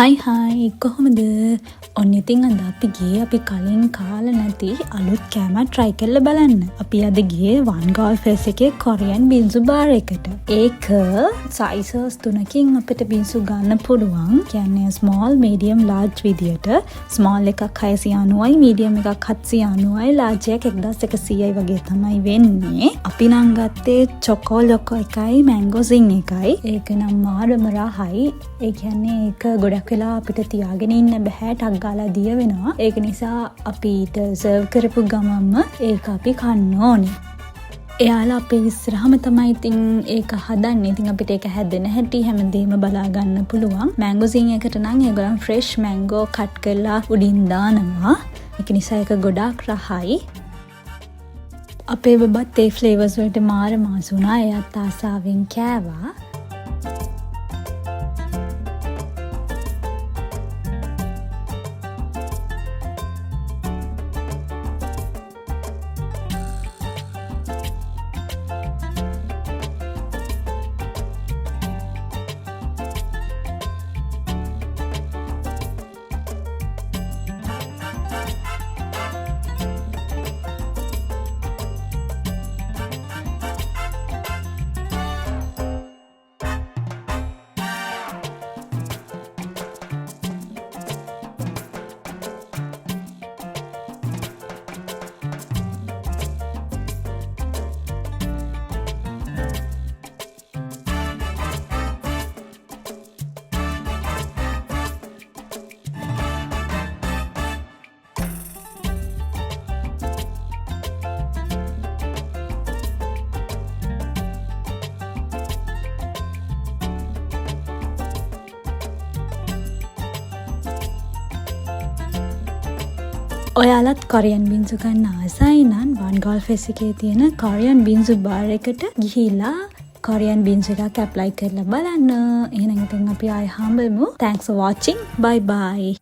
හයි කොහොමද? ඔන්න ඉතින් අද අපි ගියේ අපි කලින් කාලා නැති අලුත් කෑමක් try කරලා බලන්න. අපි අද ගියේ One Golf Fest එකේ කොරියන් බින්සු බාර් එකට. ඒක sizes තුනකින් අපිට බින්සු ගන්න පුළුවන්. කියන්නේ small, medium, large විදියට. small එකක් 690යි, medium එකක් 790යි, large එකක් 1100යි වගේ තමයි වෙන්නේ. අපි නම් ගත්තේ choco loco එකයි, mango zing එකයි. ඒක නම් මාරම රහයි. ඒ කියන්නේ ඒක ගොඩක් වෙලා අපිට තියාගෙන ඉන්න බෑ, ටක් ගාලා දිය වෙනවා. ඒක නිසා අපිට සර්ව් කරපු ගමන්ම ඒක අපි කන්න ඕනේ. එයාලා අපේ ඉස්සරහම තමයි ඉතින් ඒක හදන්නේ. ඉතින් අපිට ඒක හැදෙන හැටි හැමදේම බලා ගන්න පුළුවන්. මැංගෝ සිං එකට නම් ඒගොල්ලන් ෆ්‍රෙෂ් මැංගෝ කට් කරලා උඩින් දානවා. ඒක නිසා ඒක ගොඩාක් රහයි. අපේ බබත් ඒ ෆ්ලේවර්ස් වලට මාර මාස වුණා. එයාත් ආසාවෙන් කෑවා. ඔයාලත් කොරියන් බින්සු ගන්න ආසයි නම් One Golf Fest එකේ තියෙන කොරියන් බින්සු බාර් එකට ගිහිලා කොරියන් බින්සු එකක් ඇප්ලයි කරලා බලන්න. එහෙනම් ඉතින් අපි ආයෙ හම්බෙමු. Thanks for watching. Bye bye.